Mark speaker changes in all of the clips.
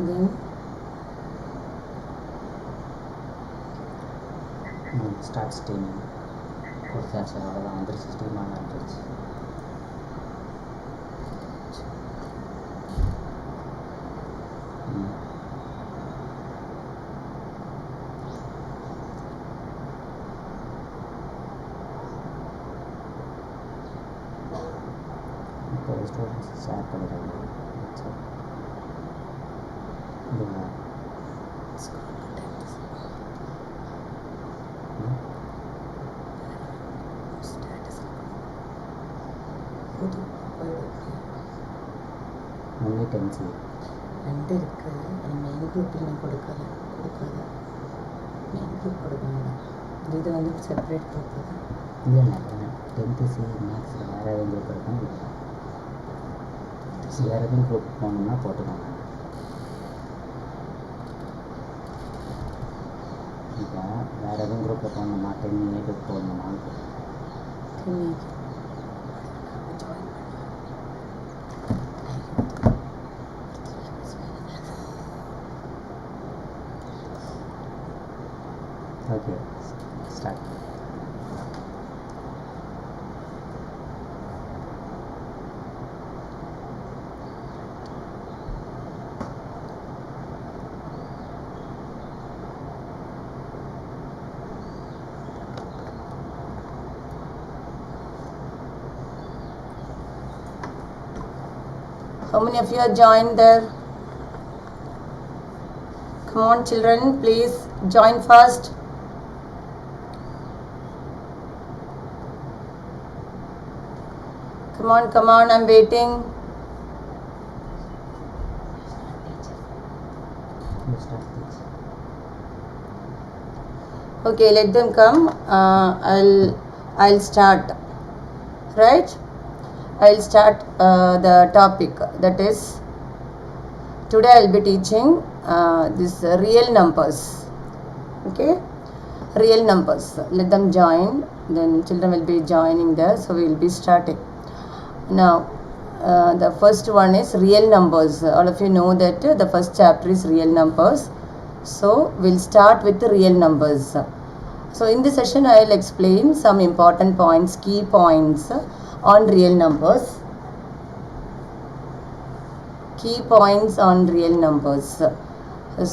Speaker 1: then
Speaker 2: start steaming. கொடுத்தாச்சு, அவ்வளோதான் வந்துருச்சு, ஸ்டீமாக வந்துருச்சு. இப்போ ஸ்டூடெண்ட்ஸ் ஷேர் பண்ணிடுறாங்க. இல்லைங்களா? ஒன்லி டென்சி
Speaker 1: 2 இருக்கு. மெயின் குரூப்பில் நான் கொடுக்காத மெயின் குரூப் கொடுக்கணும். இது வந்து செப்பரேட் குரூப் தான்.
Speaker 2: இல்லைண்ணா, 10th சி மேக்ஸில் வேறு எதுவும் குரூப் இருக்கும். வேறு எதுவும் குரூப் போகணுன்னா போட்டுக்கோங்க. இப்போ வேறு எதுவும் குரூப்பில் போகணுமா, 10A குரூப் போகணுமா? Okay, start.
Speaker 3: How many of you are joined there? Come on children, please join fast. Come on, I'm waiting. Okay, let them come. I'll start. Right? I'll start the topic. That is, today I'll be teaching this real numbers. Okay? Real numbers. Let them join. Then children will be joining there. So we will be starting. Now, the first one is real numbers. All of you know that the first chapter is real numbers. So we'll start with the real numbers. So in this session I will explain some important points, key points on real numbers. Key points on real numbers.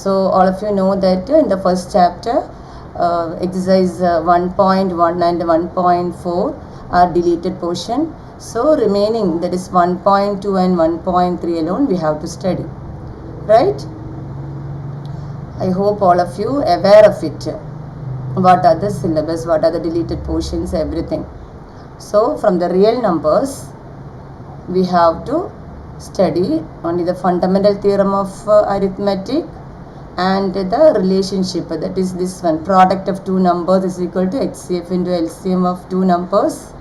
Speaker 3: So all of you know that in the first chapter exercise 1.1 and 1.4 are deleted portion. So remaining, that is 1.2 and 1.3 alone we have to study. Right? I hope all of you aware of it. What are the syllabus, what are the deleted portions, everything. So from the real numbers we have to study only the fundamental theorem of arithmetic and the relationship, that is this one, product of two numbers is equal to HCF into LCM of two numbers,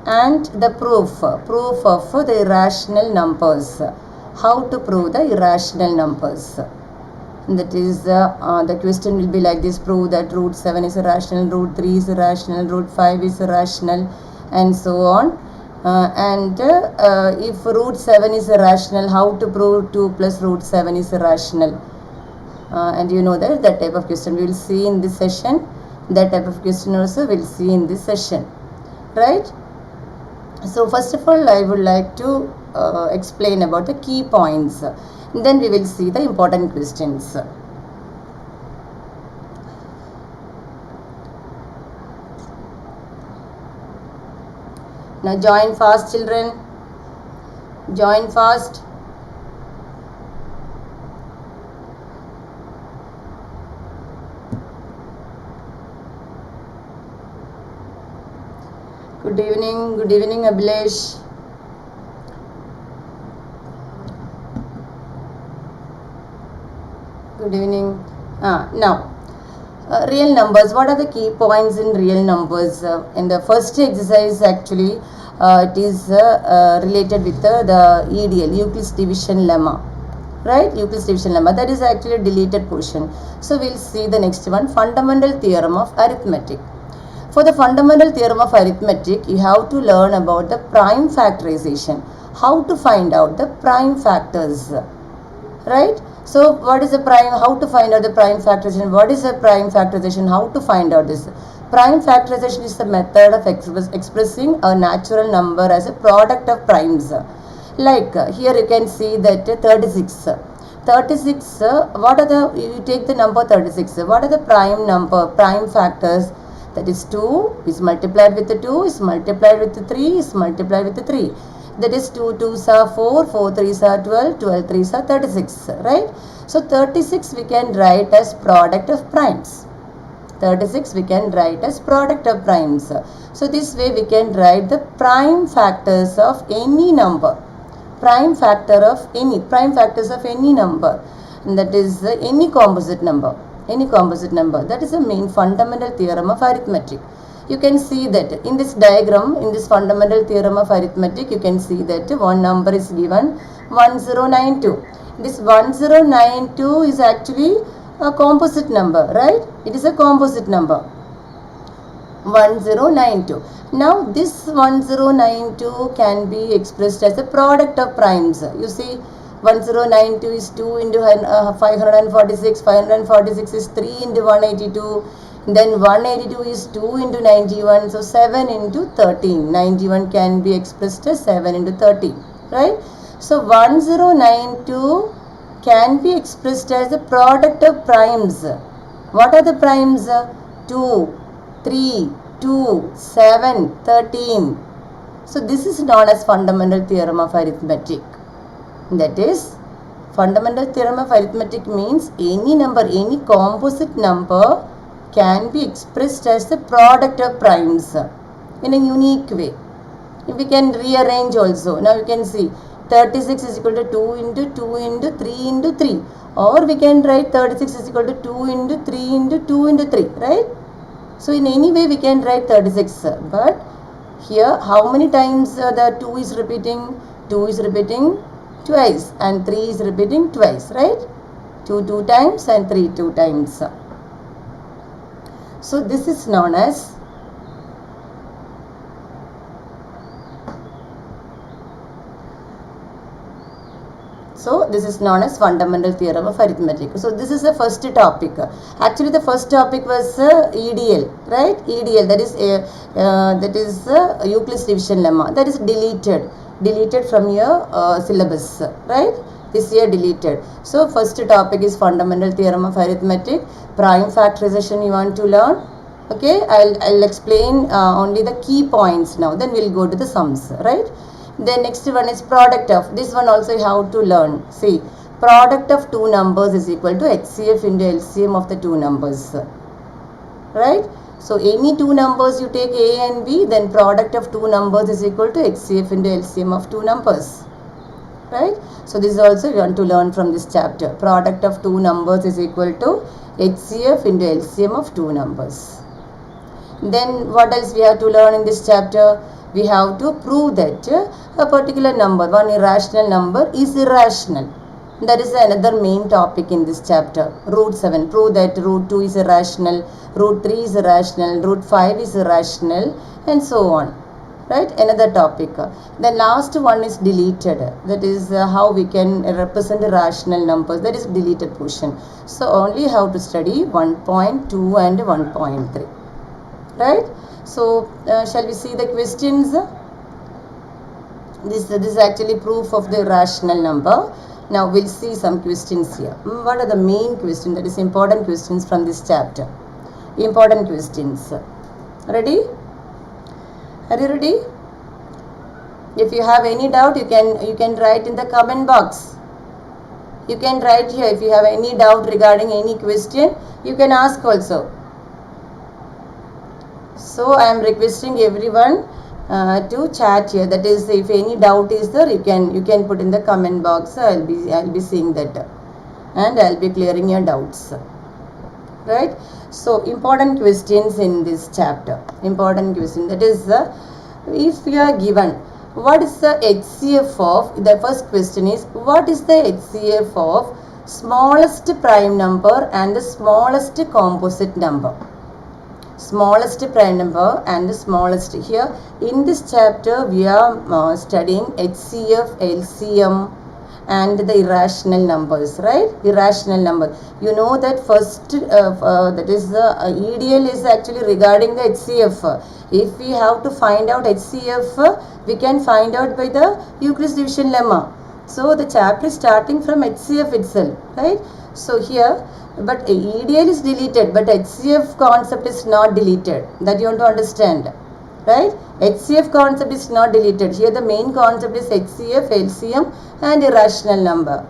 Speaker 3: and the proof of the irrational numbers, how to prove the irrational numbers. That is the question will be like this: prove that root 7 is irrational, root 3 is irrational, root 5 is irrational, and so on. If root 7 is irrational, how to prove 2 plus root 7 is irrational? And you know that type of question we will see in this session. That type of question also we will see in this session. Right? So first of all I would like to explain about the key points. Then we will see the important questions. Now join fast children. Join fast. Good evening Abhilesh. Good evening. Now, real numbers. What are the key points in real numbers? In the first exercise, actually, it is related with the EDL, Euclid's division lemma. Right? Euclid's division lemma. That is actually a deleted portion. So, we'll see the next one, fundamental theorem of arithmetic. For the fundamental theorem of arithmetic, you have to learn about the prime factorization. How to find out the prime factors. Right? So what is the prime? How to find out the prime factorization? What is the prime factorization? How to find out this? Prime factorization is the method of expressing a natural number as a product of primes. Like here you can see that 36. 36, what are the, you take the number 36, what are the prime factors? That is 2 is multiplied with the 2 is multiplied with the 3 is multiplied with the 3. That is 2 2s are 4, 4 3s are 12, 12 3s are 36, right? So 36 we can write as product of primes. 36 we can write as product of primes. So this way we can write the prime factors of any number. Prime factors of any number, and that is any composite number. That is the main fundamental theorem of arithmetic. You can see that in this diagram, in this fundamental theorem of arithmetic, you can see that one number is given 1092. This 1092 is actually a composite number, right? It is a composite number. 1092. Now this 1092 can be expressed as a product of primes. You see 1092 is 2 into 546, 546 is 3 into 182, then 182 is 2 into 91, so 7 into 13. 91 can be expressed as 7 into 13, right? So 1092 can be expressed as a product of primes. What are the primes? 2, 3, 2, 7, 13. So this is known as fundamental theorem of arithmetic. That is, fundamental theorem of arithmetic means any number, any composite number can be expressed as the product of primes in a unique way. We can rearrange also. Now you can see 36 is equal to 2 into 2 into 3 into 3. Or we can write 36 is equal to 2 into 3 into 2 into 3, right? So in any way we can write 36, but here how many times the 2 is repeating? 2 is repeating twice and 3 is repeating twice, right? 2 2 times and 3 2 times. So this is known as fundamental theorem of arithmetic. So this is the first topic. Actually the first topic was EDL, right? EDL, that is Euclid's division lemma. That is deleted from your syllabus, right? This year deleted. So first topic is fundamental theorem of arithmetic. Prime factorization you want to learn. Okay, I'll explain only the key points now. Then we'll go to the sums, right? Then next one is product of. This one also you have to learn. See, product of two numbers is equal to HCF into LCM of the two numbers, right? So any two numbers you take A and B, then product of two numbers is equal to HCF into LCM of two numbers, right? So this is also you want to learn from this chapter. Product of two numbers is equal to HCF into LCM of two numbers. Then what else we have to learn in this chapter? We have to prove that a particular number, one irrational number, is irrational. That is another main topic in this chapter. Root 7, prove that root 2 is irrational, root 3 is irrational, root 5 is irrational, and so on. Right? Another topic. The last one is deleted. That is how we can represent irrational numbers. That is deleted portion. So only have to study 1.2 and 1.3. Right? So shall we see the questions? This is actually proof of the irrational number. Now we'll see some questions here. What are the main questions? That is important questions from this chapter. Important questions. Ready? Are you ready? If you have any doubt, you can write in the comment box. You can write here if you have any doubt regarding any question. You can ask also. So I am requesting everyone to chat here. That is, if any doubt is there, you can put in the comment box. I'll be seeing that, and I'll be clearing your doubts. Right? So important questions in this chapter. Important question. That is, if you are given what is the HCF of, the first question is, what is the HCF of smallest prime number and the smallest composite number? Smallest prime number and the smallest. Here in this chapter we are studying HCF, LCM and the irrational numbers, right? Irrational number. You know that first that is the EDL is actually regarding the HCF. If we have to find out HCF, we can find out by the Euclid's division lemma. So the chapter is starting from HCF itself, right? So here, but EDL is deleted, but HCF concept is not deleted. That you want to understand, right? HCF concept is not deleted. Here the main concept is HCF, LCM and irrational number.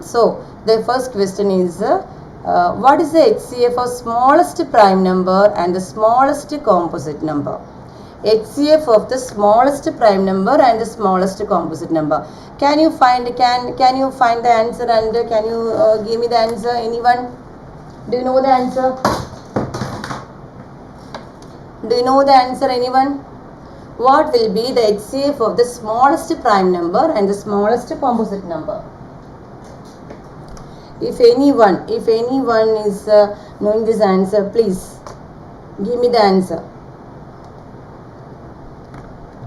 Speaker 3: So the first question is what is the HCF of smallest prime number and the smallest composite number? HCF of the smallest prime number and the smallest composite number. Can you find can you find the answer, and can you give me the answer? Anyone? Do you know the answer? Do you know the answer, anyone? What will be the HCF of the smallest prime number and the smallest composite number? If anyone is knowing this answer, please give me the answer.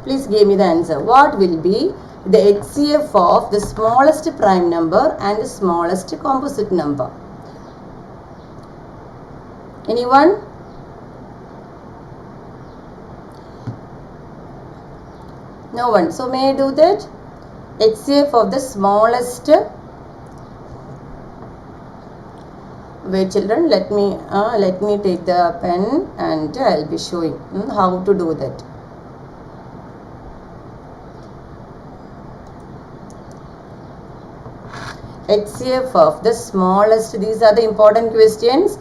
Speaker 3: Please give me the answer. What will be the HCF of the smallest prime number and the smallest composite number? Anyone? No one. So may I do that? HCF of the smallest. Wait, children. Let me take the pen and I'll be showing how to do that. HCF of the smallest. These are the important questions.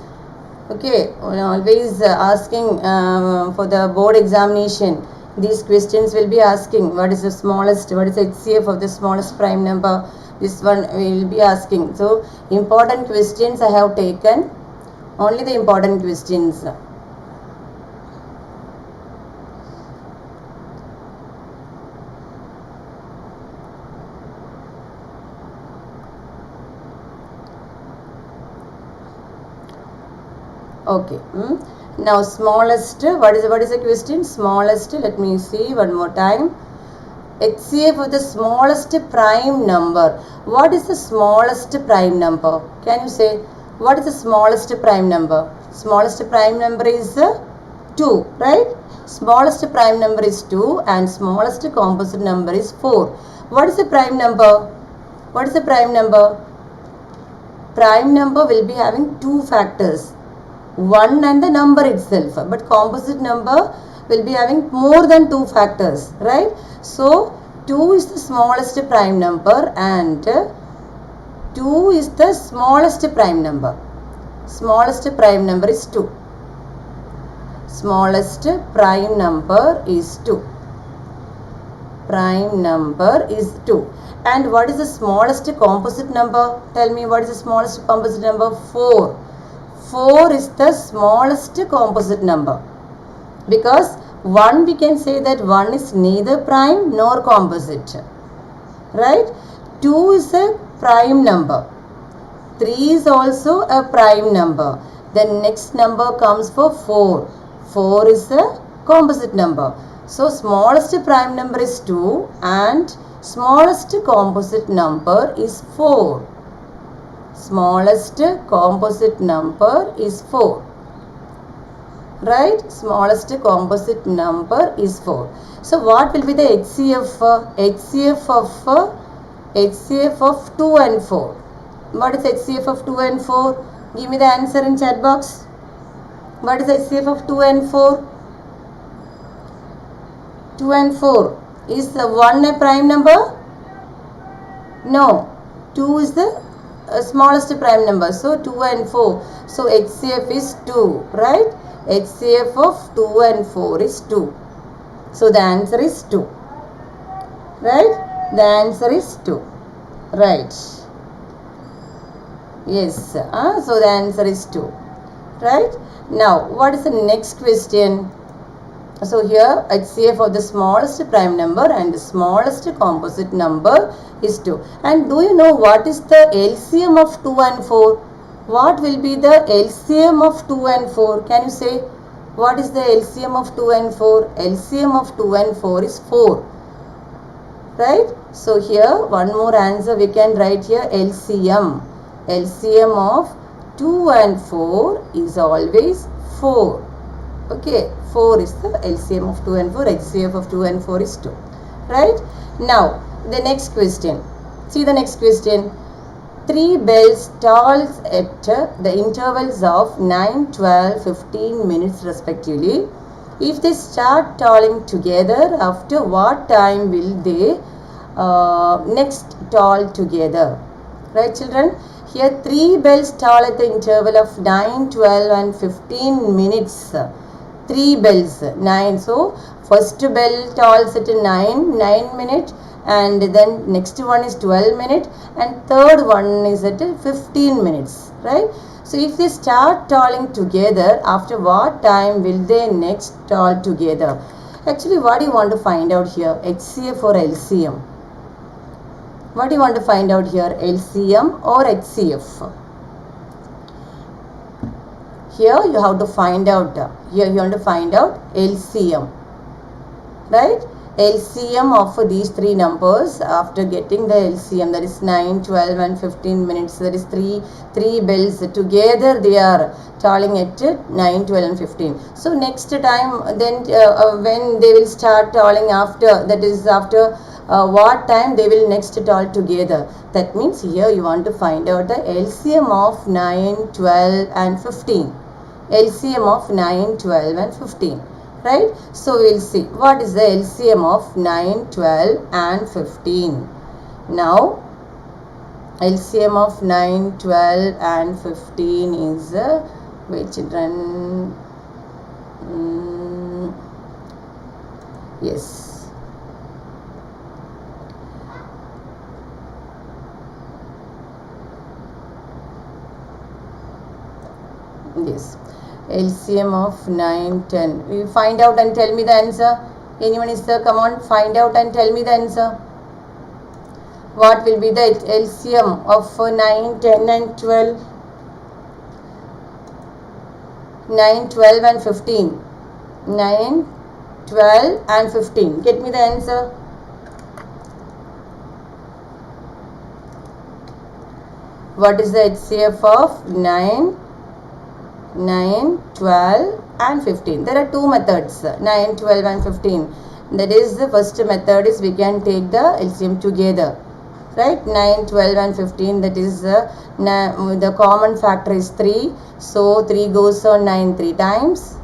Speaker 3: Okay, always asking for the board examination. These questions will be asking what is the smallest, what is the HCF of the smallest prime number. This one will be asking. So important questions I have taken, only the important questions. Okay. Now smallest, what is the question? Smallest, let me see one more time. HCF of the smallest prime number. What is the smallest prime number? Can you say what is the smallest prime number? Smallest prime number is 2, right? Smallest prime number is 2 and smallest composite number is 4. What is the prime number? What is the prime number? Prime number will be having 2 factors. 1 and the number itself, but composite number will be having more than 2 factors, right? So 2 is the smallest prime number and 2 is the smallest prime number. Smallest prime number is 2. Smallest prime number is 2. Prime number is 2. And what is the smallest composite number? Tell me, what is the smallest composite number? 4. 4 is the smallest composite number, because 1 we can say that 1 is neither prime nor composite, right? 2 is a prime number. 3 is also a prime number. The next number comes for 4. 4 is a composite number. So smallest prime number is 2 and smallest composite number is 4. Smallest composite number is 4, right? Smallest composite number is 4. So what will be the HCF? HCF of 2 and 4. What is HCF of 2 and 4? Give me the answer in chat box. What is HCF of 2 and 4? 2 and 4. Is 1 a prime number? No. 2 is the smallest prime number. So 2 and 4. So HCF is 2, right? HCF of 2 and 4 is 2. So the answer is 2. Right? The answer is 2. Right. Yes. So the answer is 2. Right? Now, what is the next question? So here HCF of the smallest prime number and the smallest composite number is 2. And do you know what is the LCM of 2 and 4? What will be the LCM of 2 and 4? Can you say what is the LCM of 2 and 4? LCM of 2 and 4 is 4. right? So here one more answer we can write here, LCM. LCM of 2 and 4 is always 4. Okay, 4 is the LCM of 2 and 4, HCF of 2 and 4 is 2. Right? Now, the next question. See the next question. 3 bells tolls at the intervals of 9, 12, 15 minutes respectively. If they start tolling together, after what time will they next toll together? Right, children? Here 3 bells toll at the interval of 9, 12 and 15 minutes. 3 bells, 9. So, first bell tolls at 9 minutes, and then next one is 12 minutes, and third one is at 15 minutes, right? So, if they start tolling together, after what time will they next toll together? Actually, what do you want to find out here? HCF or LCM? What do you want to find out here? LCM or HCF? Here you have to find out, here you want to find out LCM, right? LCM of these 3 numbers, after getting the LCM, that is 9, 12 and 15 minutes, that is 3 bells together they are tolling at 9, 12 and 15. So next time then when they will start tolling after, that is after what time they will next toll together. That means here you want to find out the LCM of 9, 12 and 15. LCM of 9, 12 and 15. Right? So we will see what is the LCM of 9, 12 and 15. Now LCM of 9, 12 and 15 is wait children, yes, yes, LCM of 9, 10. You find out and tell me the answer. Anyone is there? Come on, find out and tell me the answer. What will be the LCM of 9, 10 and 12? 9, 12 and 15. 9, 12 and 15. Get me the answer. What is the HCF of 9, 12 and 15? There are 2 methods, 9, 12 and 15. That is, the first method is we can take the LCM together, right? 9, 12 and 15, that is the common factor is 3. So 3 goes on 9 3 times,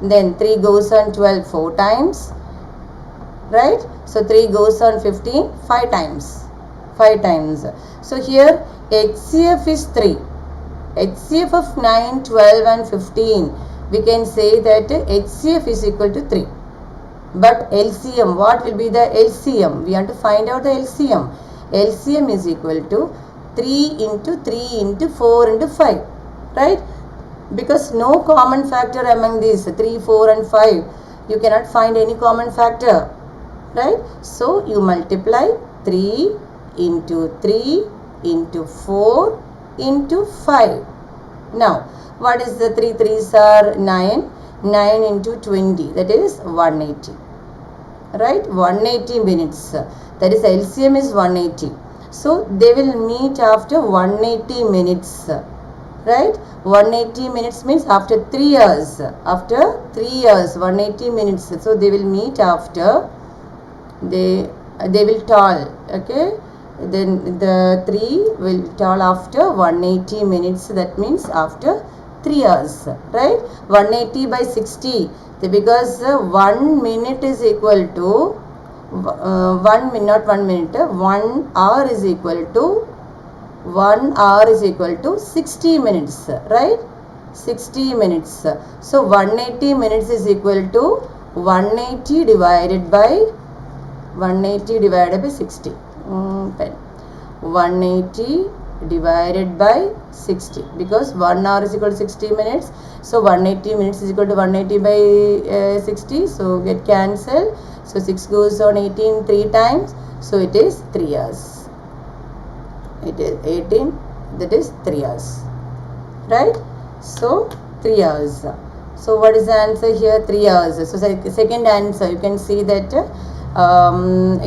Speaker 3: then 3 goes on 12 4 times, right? So 3 goes on 15 5 times. So here HCF is 3. HCF of 9, 12 and 15, we can say that HCF is equal to 3. But LCM, what will be the LCM? We have to find out the LCM. LCM is equal to 3 into 3 into 4 into 5, right? Because no common factor among these 3, 4 and 5. You cannot find any common factor, right? So you multiply 3 into 3 into 4 into 5. Now, what is the 3 3s are 9? 9 into 20, that is 180. Right? 180 minutes. That is LCM is 180. So, they will meet after 180 minutes. Right? 180 minutes means after 3 years. After 3 years, 180 minutes. So, they will meet after, they will toll. Okay? Then the 3 will toll after 180 minutes. That means after 3 years, right? 180 by 60, because 1 minute is equal to 1 minute, not 1 minute, 1 hour is equal to 1 hour is equal to 60 minutes, right? 60 minutes. So 180 minutes is equal to 180 divided by 60. 180 divided by 60, because 1 hour is equal to 60 minutes. So 180 minutes is equal to 180 by 60. So get cancelled. So 6 goes on 18 3 times. So it is 3 years. It is 18. That is 3 years. Right? So 3 years. So what is the answer here? 3 years. So second answer, you can see that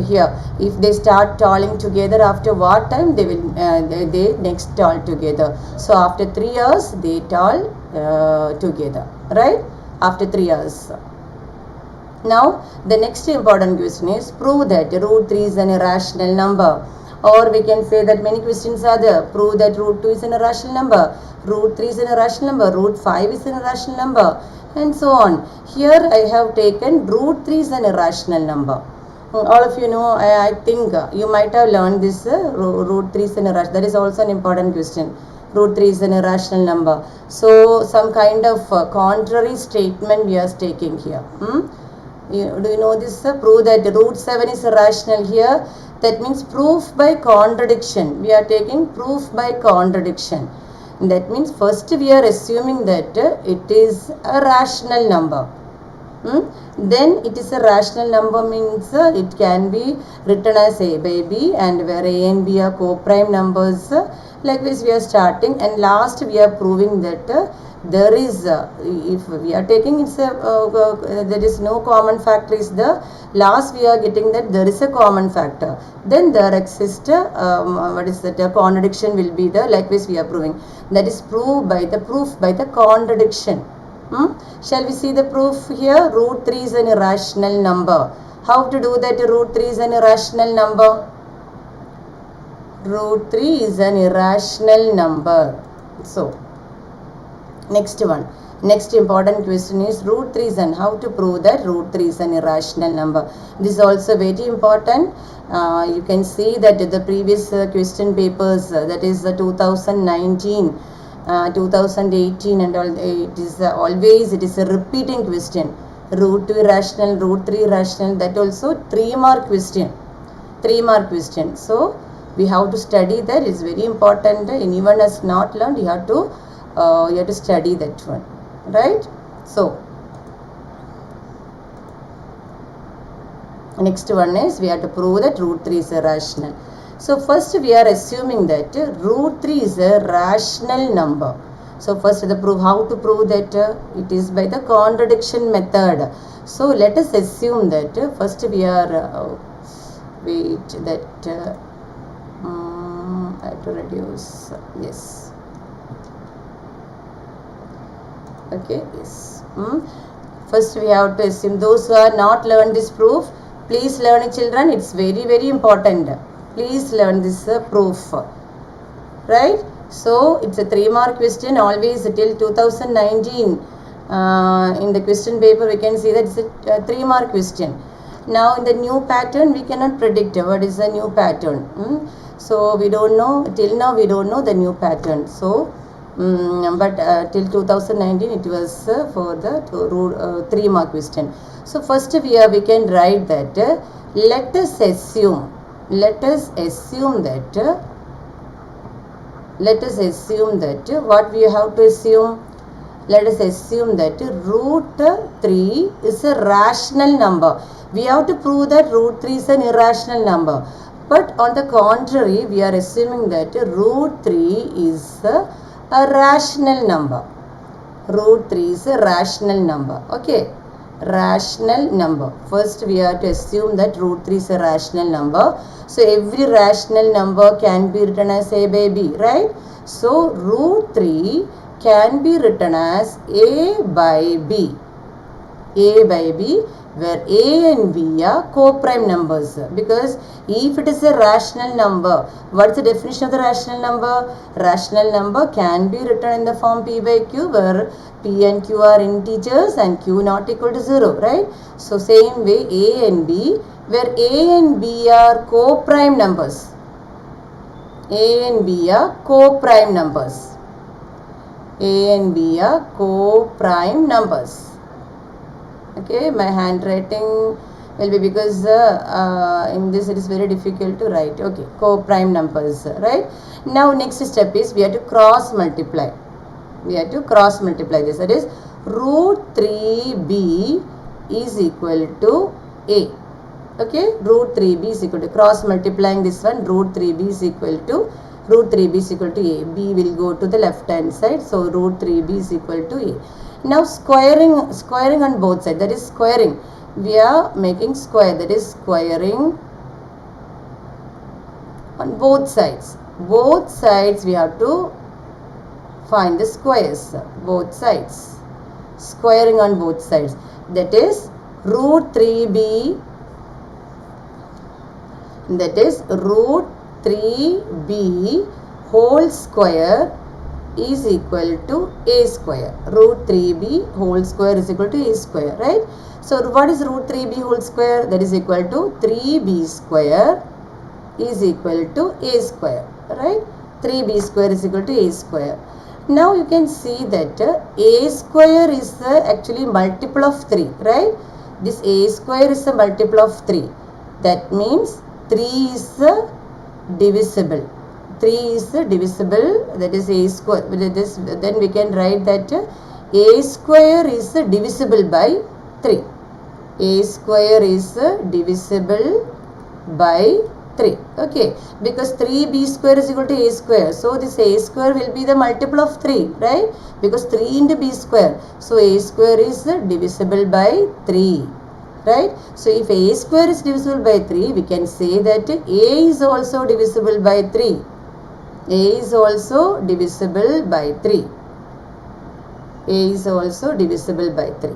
Speaker 3: here if they start tallying together, after what time they will they next tall together. So after 3 years they tall together, right? After 3 years. Now the next important question is prove that root 3 is an irrational number. Or we can say that many questions are there. Prove that root 2 is an irrational number, root 3 is an irrational number, root 5 is an irrational number, and so on. Here I have taken root 3 is an irrational number. All of you know, I think you might have learned this root 3 is an irrational. That is also an important question. Root 3 is an irrational number. So some kind of contrary statement we are taking here. Do you know this? Prove that root 7 is irrational here. That means proof by contradiction. We are taking proof by contradiction. That means first we are assuming that it is a rational number. Then it is a rational number means it can be written as A by B, and where A and B are co-prime numbers. Likewise we are starting, and last we are proving that there is if we are taking it's a there is no common factor is the last we are getting that there is a common factor, then there exists what is that contradiction will be there. Likewise we are proving that is proved by the proof by the contradiction. Shall we see the proof here? Root 3 is an irrational number. How to do that? Root 3 is an irrational number. Root 3 is an irrational number. So next one, next important question is root 3 is an, how to prove that root 3 is an irrational number. This is also very important. You can see that the previous question papers, that is 2019, 2018 and all, it is always it is a repeating question. Root 2 irrational, root 3 irrational, that also 3-mark question. 3-mark question. So we have to study that. It's very important. Anyone has not learned, you have to study that one, right? So next one is we have to prove that root 3 is irrational. So first we are assuming that root 3 is a rational number. So first the proof, how to prove that it is by the contradiction method. So let us assume that first we are wait that I have to reduce, yes, okay, yes. First we have to assume, those who are not learned this proof, please learn it, children. It's very very important. Please learn this proof, right? So it's a 3-mark question. Always till 2019 in the question paper we can see that it's a 3-mark question. Now in the new pattern we cannot predict what is the new pattern. So we don't know, till now we don't know the new pattern. So but till 2019 it was for the 3-mark question. So first we can write that let us assume that what we have to assume, let us assume that root 3 is a rational number. We have to prove that root 3 is an irrational number. But on the contrary, we are assuming that root 3 is a rational number. Root 3 is a rational number. Okay, rational number. First we have to assume that root 3 is a rational number. So every rational number can be written as A by B, right? So root 3 can be written as A by B. A by B, where A and B are co-prime numbers. Because if it is a rational number, what is the definition of the rational number? Rational number can be written in the form P by Q, where P and Q are integers and Q not equal to 0, right? So same way A and B, where A and B are co-prime numbers. A and B are co-prime numbers. A and B are co-prime numbers. Okay, my handwriting will be because in this it is very difficult to write. Okay, co-prime numbers, right? Now next step is we have to cross multiply. We have to cross multiply this. That is root 3b is equal to a. Okay, root 3b is equal to, cross multiplying this one, root 3b is equal to a. B will go to the left hand side. So root 3b is equal to a. Now squaring on both sides, that is squaring. we are making square, that is squaring on both sides. Both sides we have to find the squares, both sides, squaring on both sides, that is root 3b, that is root 3b whole square is equal to a square. Root 3b whole square is equal to a square, right? So what is root 3b whole square? That is equal to 3b square is equal to a square, right? 3b square is equal to a square. Now you can see that a square is actually multiple of 3, right? This a square is a multiple of 3. That means 3 is divisible. 3 is divisible, that is a square. Then we can write that a square is divisible by 3. A square is divisible by 3. Okay, because 3b square is equal to a square. So this a square will be the multiple of 3, right? Because 3 into b square. So a square is divisible by 3. Right? So if a square is divisible by 3, we can say that a is also divisible by 3. A is also divisible by 3. A is also divisible by 3.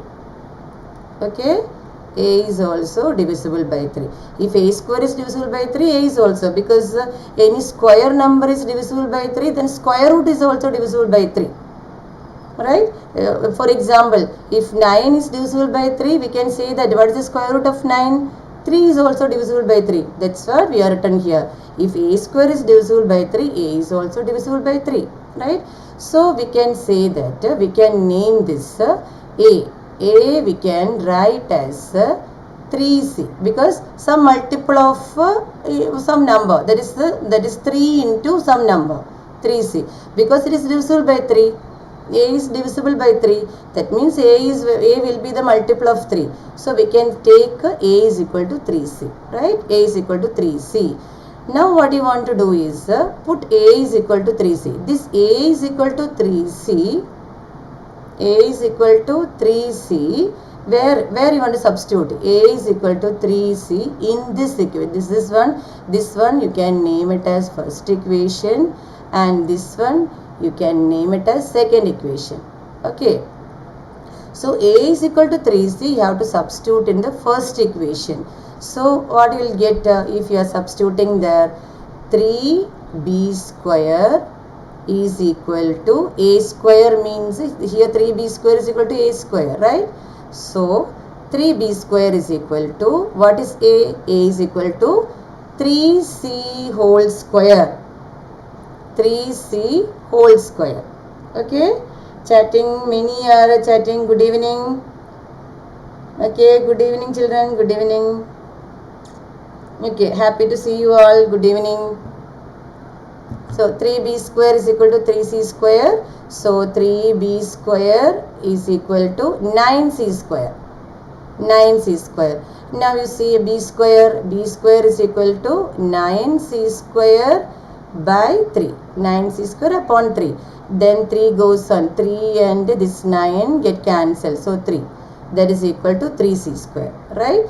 Speaker 3: Okay? A is also divisible by 3. If a square is divisible by 3, a is also, because any square number is divisible by 3, then square root is also divisible by 3. Right? For example, if 9 is divisible by 3, we can say that what is the square root of 9? 3 is also divisible by 3. That's what we are written here. If a square is divisible by 3, a is also divisible by 3. Right? So we can say that we can name this a. A we can write as 3c, because some multiple of some number, that is 3 into some number, 3c, because it is divisible by 3. A is divisible by 3. That means A will be the multiple of 3. So we can take A is equal to 3c. Right? A is equal to 3c. Now what you want to do is put A is equal to 3c. This A is equal to 3c. A is equal to 3c. Where you want to substitute? A is equal to 3c in this equation. This one you can name it as first equation, and this one you can name it as second equation. Okay. So A is equal to 3c, you have to substitute in the first equation. So what you will get if you are substituting there? 3b square is equal to a square, means here 3b square is equal to a square, right? So 3b square is equal to, what is A? A is equal to 3c whole square. 3c whole square. Okay, chatting, many are chatting. Good evening. Okay, good evening children, good evening. Okay, happy to see you all. Good evening. So 3b square is equal to 3c square. So 3b square is equal to 9c square. 9c square. Now you see b square. B square is equal to 9c square by 3. 9c square upon 3. Then 3 goes on. 3 and this 9 get cancelled. So 3. That is equal to 3c square. Right?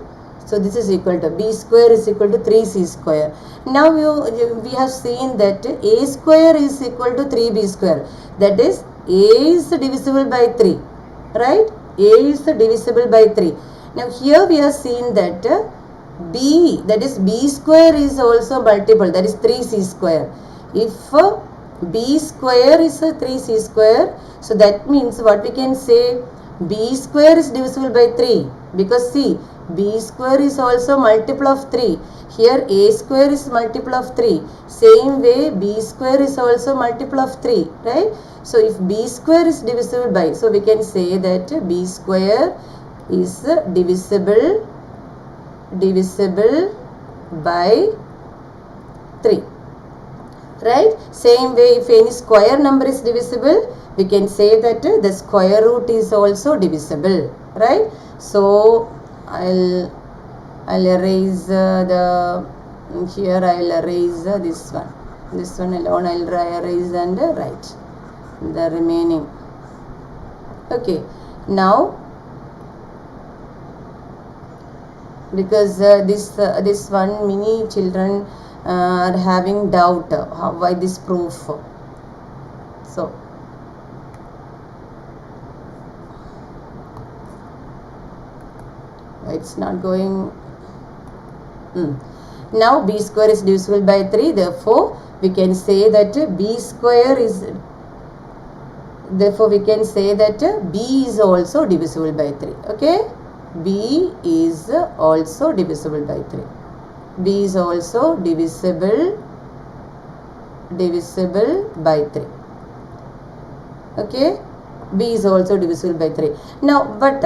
Speaker 3: So this is equal to b square is equal to 3c square. Now we have seen that a square is equal to 3b square. That is a is divisible by 3. Right? A is divisible by 3. Now here we have seen that b, that is b square is also multiple, that is 3c square. If b square is 3c square, so that means what we can say? B square is divisible by 3, because see, b square is also multiple of 3. Here a square is multiple of 3. Same way b square is also multiple of 3, right? So if b square is divisible by, so we can say that b square is divisible by 3. Right? Same way, if any square number is divisible, we can say that the square root is also divisible. Right? So I'll erase here I'll erase this one. This one alone I'll erase and write the remaining. Okay. Now because this one many children are having doubt why this proof. So it's not going. Now b square is divisible by 3, therefore we can say that b square is, therefore we can say that b is also divisible by 3. Okay, b is also divisible by 3. b is also divisible by 3. Okay, b is also divisible by 3. Now but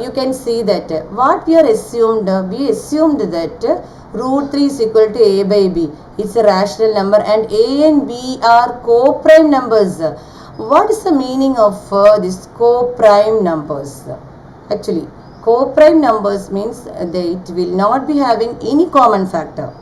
Speaker 3: you can see that what we are assumed, we assumed that root 3 is equal to a by b. It's a rational number and a and b are co-prime numbers. What is the meaning of this co-prime numbers? Actually, co-prime numbers means it will not be having any common factor.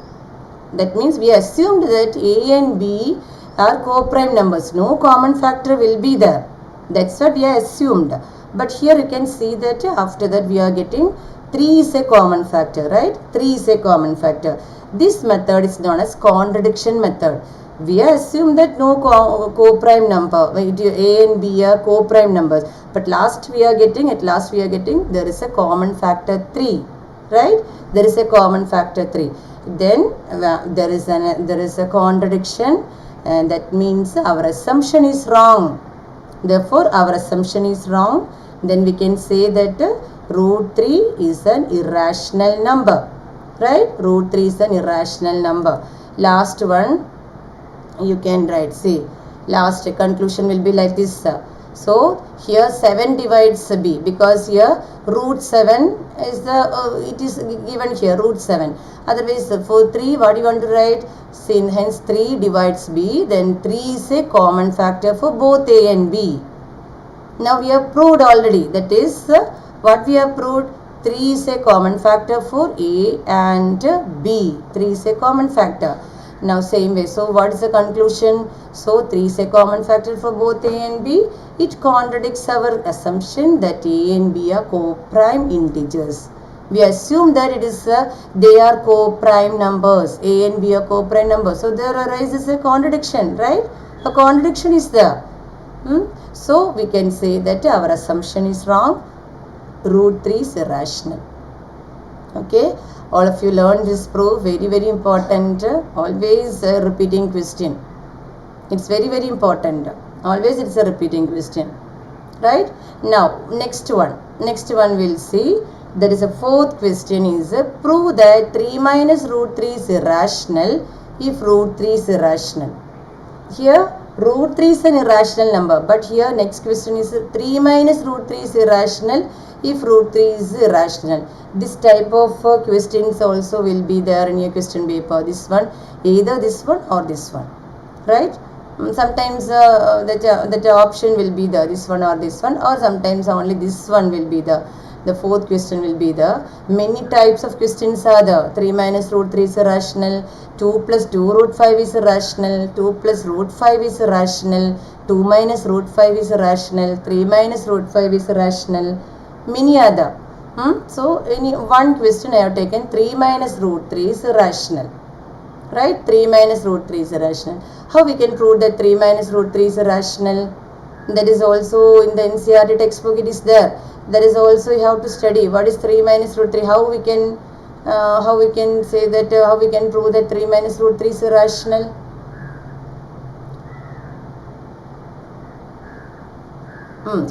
Speaker 3: That means we assumed that a and b are co-prime numbers. No common factor will be there. That's what we assumed. But here you can see that after that we are getting 3 is a common factor, right? 3 is a common factor. This method is known as contradiction method. We assume that no co-prime number, a and b are co-prime numbers, but at last we are getting there is a common factor 3, right? There is a common factor 3. Then there is a contradiction, and that means our assumption is wrong. Therefore our assumption is wrong. Then we can say that root 3 is an irrational number, right? Root 3 is an irrational number. Last one you can write. See, last conclusion will be like this. So here 7 divides b, because here root 7 is the it is given here, root 7. Otherwise for 3 what do you want to write? Hence 3 divides b, then 3 is a common factor for both a and b. Now we have proved already, that is what we have proved, 3 is a common factor for a and b. 3 is a common factor. Now same way, so what is the conclusion? So 3 is a common factor for both a and b. It contradicts our assumption that a and b are co-prime integers. We assume that it is they are co-prime numbers, a and b are co-prime numbers. So there arises a contradiction, right? A contradiction is there. So we can say that our assumption is wrong. Root 3 is irrational. Okay, all of you learn this proof, very important. Always a repeating question. It's very important. Always it's a repeating question, right? Now next one we'll see. That is a fourth question is prove that 3 minus root 3 is irrational if root 3 is irrational. Here root 3 is an irrational number, but here next question is 3 minus root 3 is irrational if root 3 is irrational. This type of questions also will be there in your question paper. This one, either this one or this one, right? Sometimes that option will be the this one or this one, or sometimes only this one will be the fourth question will be the. Many types of questions are there. 3 minus root 3 is irrational, 2 plus 2 root 5 is irrational, 2 plus root 5 is irrational, 2 minus root 5 is irrational, 3 minus root 5 is irrational, many other. So any one question I have taken, 3 minus root 3 is irrational, right? 3 minus root 3 is irrational. How we can prove that 3 minus root 3 is irrational? That is also in the NCERT textbook, it is there. That is also you have to study what is 3 minus root 3. How we can say that, how we can prove that 3 minus root 3 is irrational?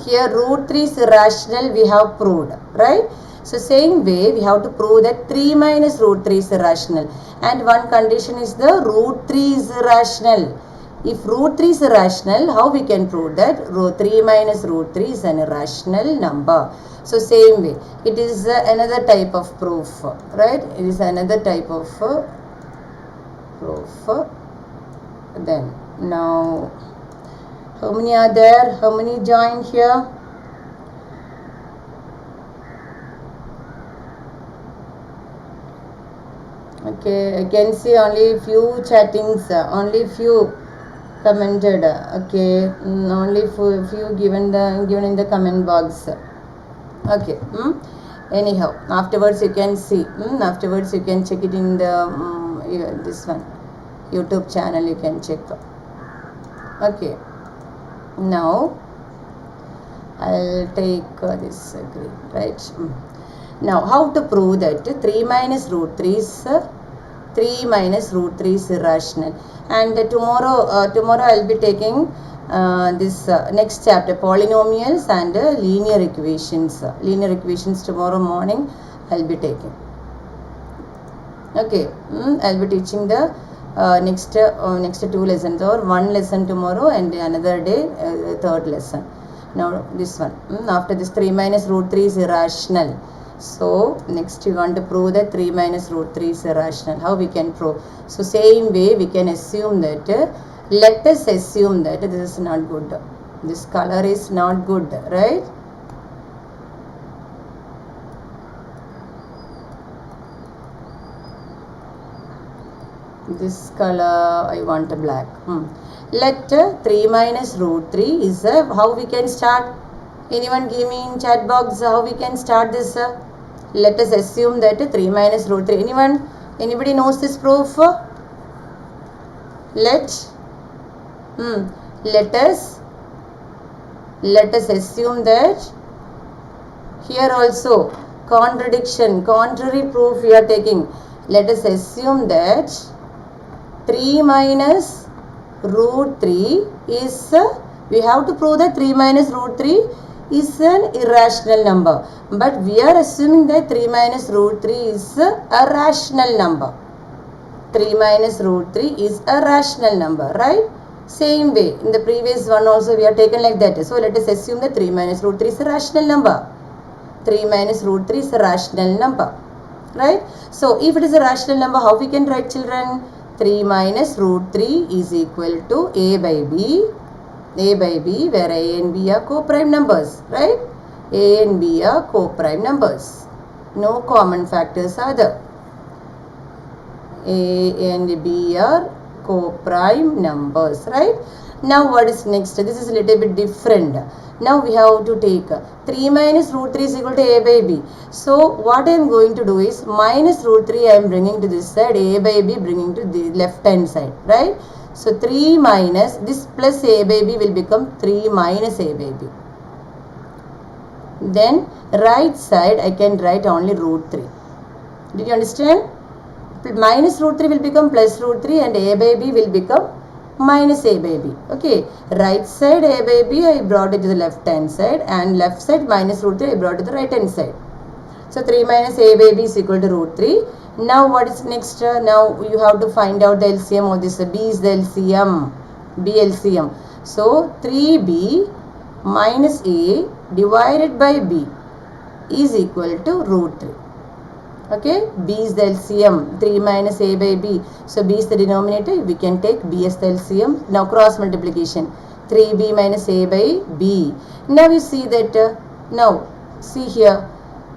Speaker 3: Here root 3 is irrational, we have proved, right? So same way we have to prove that 3 minus root 3 is irrational, and one condition is the root 3 is irrational. If root 3 is irrational, how we can prove that 3 minus root 3 is an irrational number? So same way, it is another type of proof, right? It is another type of proof. Then now, how many are there? How many join here? Okay, I can see only few chattings, only few commented. Okay, only few given in the comment box. Okay, Anyhow, afterwards you can see, afterwards you can check it in the this one YouTube channel, you can check. Okay, now I'll take this green, right? Now how to prove that 3 minus root 3 is 3 minus root 3 is irrational. And tomorrow I'll be taking this next chapter, polynomials and linear equations. Linear equations tomorrow morning I'll be taking. Okay, I'll be teaching the next 2 lessons, or 1 lesson tomorrow and another day third lesson. Now this one, after this 3 minus root 3 is irrational. So next you want to prove that 3 minus root 3 is irrational. How we can prove? So same way we can assume that, let us assume that this is not good. This color is not good, right? This color I want a black. Let 3 minus root 3 is how we can start? Anyone give me in chat box how we can start this? Let us assume that 3 minus root 3. Anybody knows this proof? Let us assume that here also contrary proof we are taking. Let us assume that 3 minus root 3 is, we have to prove that 3 minus root 3 is an irrational number, but we are assuming that 3 minus root 3 is a rational number. 3 minus root 3 is a rational number, right? Same way, in the previous one also we are taken like that. So let us assume that 3 minus root 3 is a rational number. 3 minus root 3 is a rational number, right? So if it is a rational number, how we can write, children? 3 minus root 3 is equal to a by b, where a and b are co-prime numbers, right? A and b are co-prime numbers. No common factors are there. A and b are co-prime numbers, right? Now what is next? This is a little bit different. Now we have to take 3 minus root 3 is equal to a by b. So what I am going to do is minus root 3 I am bringing to this side, a by b bringing to the left hand side, right? So 3 minus this plus a by b will become 3 minus a by b. Then right side I can write only root 3. Did you understand? Minus root 3 will become plus root 3 and a by b will become minus a by b. Okay, right side a by b I brought it to the left hand side, and left side minus root 3 I brought to the right hand side. So 3 minus a by b is equal to root 3. Now what is next? Now you have to find out the LCM of this. B is the LCM. B LCM. So 3b minus a divided by b is equal to root 3. Okay, b is the LCM. 3 minus a by b. So b is the denominator. We can take b as the LCM. Now cross multiplication. 3b minus a by b. Now you see that. Now see here.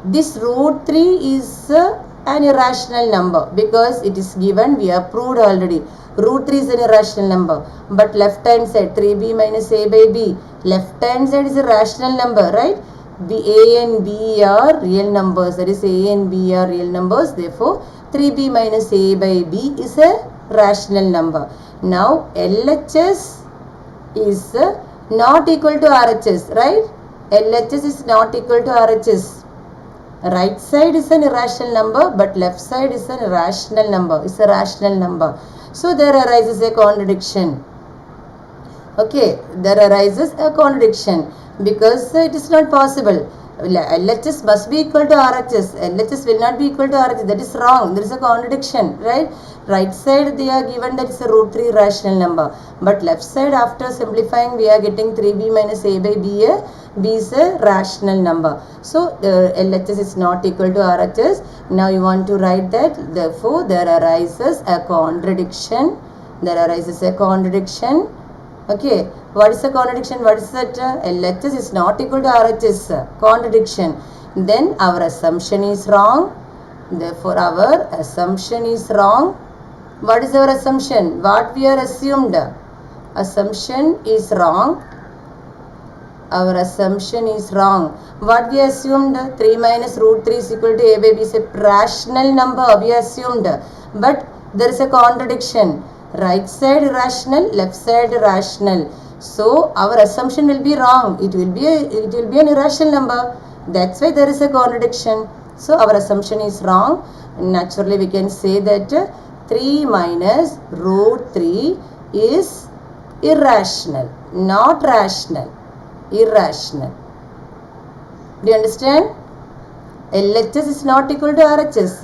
Speaker 3: This root 3 is an irrational number because it is given. We have proved already. Root 3 is an irrational number. But left hand side 3b minus a by b. Left hand side is a rational number, right? A and b are real numbers. That is, a and b are real numbers. Therefore, 3b minus a by b is a rational number. Now, LHS is not equal to RHS, right? LHS is not equal to RHS. Right side is an irrational number, but left side is an irrational number. It's a rational number. So, there arises a contradiction. Okay, there arises a contradiction. Because it is not possible. LHS must be equal to RHS. LHS will not be equal to RHS. That is wrong. There is a contradiction, right? Right side they are given that is a root 3 rational number. But left side after simplifying we are getting 3b minus a by b. B is a rational number. So LHS is not equal to RHS. Now you want to write that. Therefore there arises a contradiction. There arises a contradiction. Okay, what is the contradiction? What is that? LHS is not equal to RHS. Contradiction. Then our assumption is wrong. Therefore, our assumption is wrong. What is our assumption? What we are assumed? Assumption is wrong. our assumption is wrong. What we assumed? 3 minus root 3 is equal to a by b is a rational number, we assumed. But there is a contradiction. Right side irrational, left side rational. So our assumption will be wrong. It will be an irrational number. That's why there is a contradiction. So our assumption is wrong. Naturally we can say that 3 minus root 3 is irrational, not rational. Irrational. Do you understand? LHS is not equal to RHS.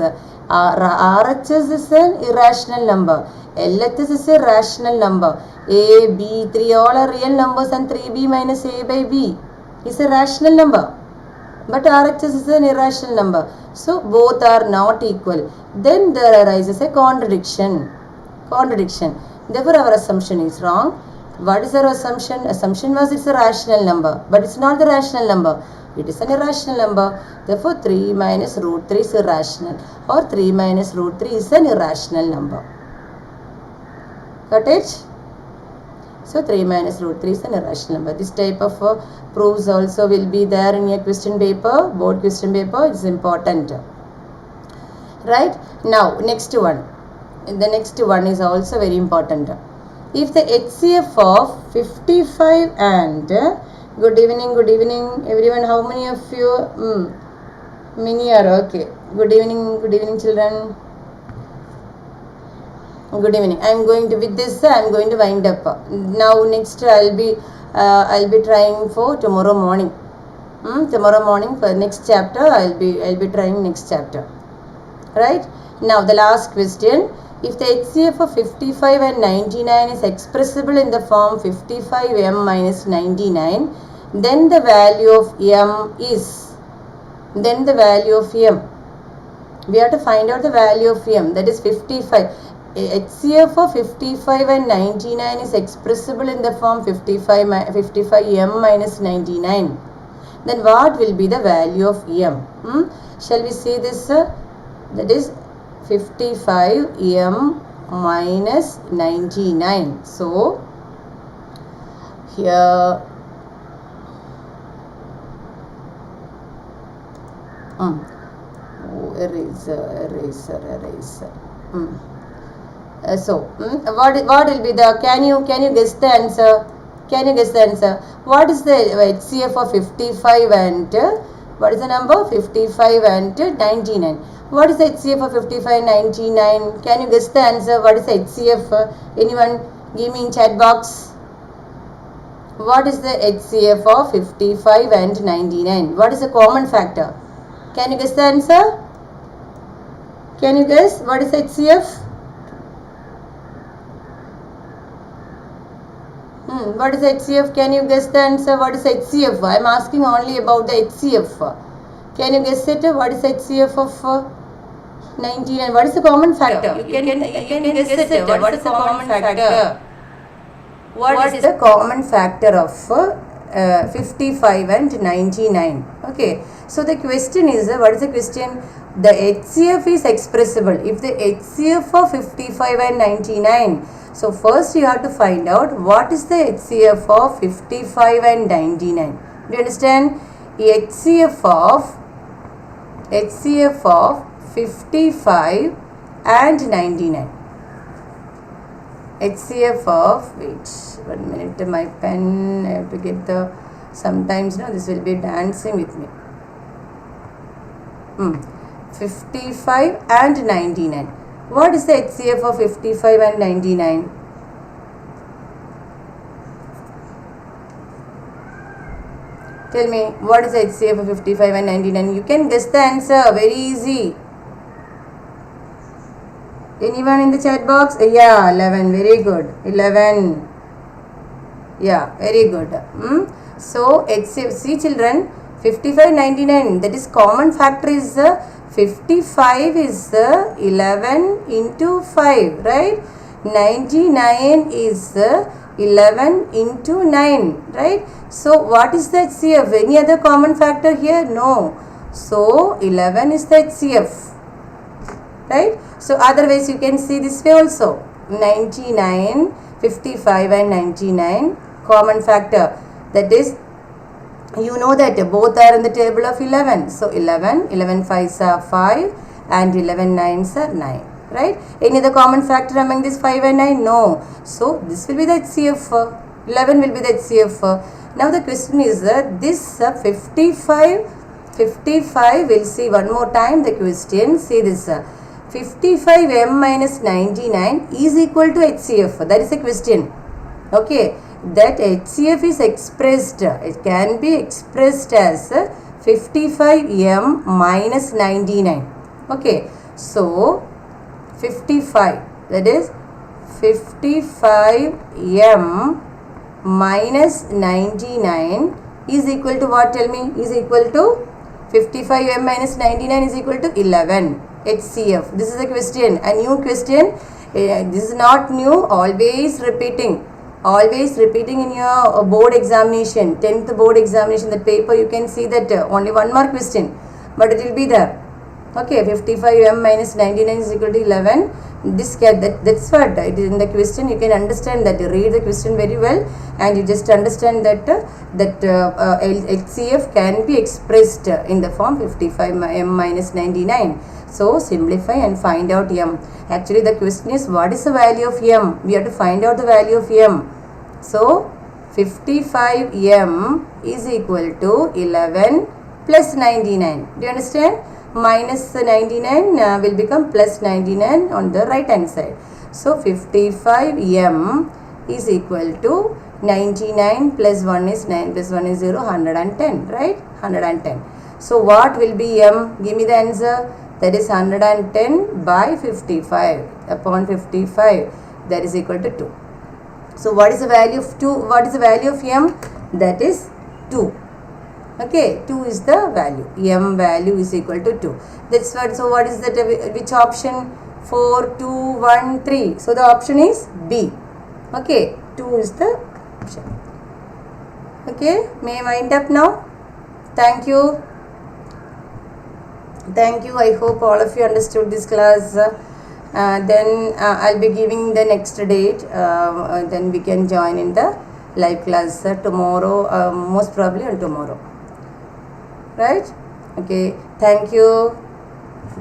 Speaker 3: RHS is an irrational number. LHS is a rational number. A, B, 3 all are real numbers, and 3b minus a by b is a rational number. But RHS is an irrational number. So both are not equal. Then there arises a contradiction. Therefore our assumption is wrong. What is our assumption? Assumption was it's a rational number. But it's not the rational number. It is an irrational number. Therefore 3 minus root 3 is irrational. Or 3 minus root 3 is an irrational number. Got it? So 3 minus root 3 is an irrational number. This type of proofs also will be there in your question paper, board question paper. It's important. Right? Now, next one. The next one is also very important. If the HCF of 55 and good evening everyone. How many of you? Many are okay. Good evening children. Good evening. I am going to with this. I am going to wind up. Now next I'll be trying for tomorrow morning. Tomorrow morning for next chapter I'll be trying next chapter. Right? Now the last question. If the HCF of 55 and 99 is expressible in the form 55m minus 99, then the value of m is. Then the value of m. We have to find out the value of m. That is 55. HCF of 55 and 99 is expressible in the form 55m minus 99. Then what will be the value of m? Shall we see this? That is 55m minus 99. So here eraser. So what will be the, can you guess the answer? What is the HCF of 55 and what is the number? 55 and 99. What is the HCF of 55 and 99? Can you guess the answer? What is the HCF? Anyone give me in chat box. What is the HCF of 55 and 99? What is the common factor? Can you guess the answer? Can you guess what is HCF? What is HCF? Can you guess the answer? What is HCF? I am asking only about the HCF. Can you guess it? What is HCF of 99? What is the common factor? You can guess it. What is the common factor? What is the common factor of 55 and 99? Okay. So the question is, what is the question? The HCF is expressible. If the HCF of 55 and 99. So first you have to find out what is the HCF of 55 and 99. Do you understand? HCF of 55 and 99. HCF of, wait 1 minute, my pen, I have to get the, sometimes this will be dancing with me. 55 and 99. What is the HCF of 55 and 99? Tell me, what is the HCF of 55 and 99? You can guess the answer, very easy. Anyone in the chat box? Yeah, 11, very good. 11. Yeah, very good. So, HCF, see children, 55, 99, that is common factor is 55 is 11 into 5, right? 99 is 11 into 9, right? So, what is the HCF? Any other common factor here? No. So, 11 is the HCF, right? So, otherwise you can see this way also. 99, 55 and 99 common factor, that is you know that both are in the table of 11. So 11 5s are 5 and 11 9s are 9. Right? Any other common factor among this 5 and 9? No. So this will be the HCF. 11 will be the HCF. Now the question is this 55, we'll see one more time the question. See this 55m minus 99 is equal to HCF. That is the question. Okay. That HCF is expressed, it can be expressed as 55m minus 99. Okay. So 55, that is 55m minus 99 is equal to what? Tell me. Is equal to 55m minus 99 is equal to 11 HCF. This is a question, a new question. This is not new, always repeating in your board examination, 10th board examination, the paper you can see that only 1 mark question, but it will be there. Okay, 55m minus 99 is equal to 11. That's what it is in the question. You can understand that. Read the question very well, and you just understand that HCF can be expressed in the form 55m minus 99. So simplify and find out m. Actually, the question is what is the value of m? We have to find out the value of m. So 55m is equal to 11 plus 99. Do you understand? Minus 99 will become plus 99 on the right hand side. So 55m is equal to 99 plus 1 is 9 plus 1 is 0, 110, right? 110. So what will be m? Give me the answer. That is 110 by 55 upon 55, that is equal to 2. So what is the value of 2? What is the value of m? That is 2. Okay, 2 is the value. M value is equal to 2. That's what. So what is that? Which option? 4, 2, 1, 3. So the option is B. Okay, 2 is the option. Okay, may I wind up now? Thank you. Thank you. I hope all of you understood this class. Then I'll be giving the next date. Then we can join in the live class tomorrow. Most probably on tomorrow. Right? Okay. Thank you.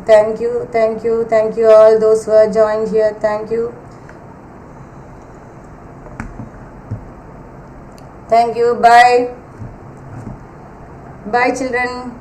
Speaker 3: Thank you. Thank you. Thank you all those who are joined here. Thank you. Thank you. Bye. Bye, children.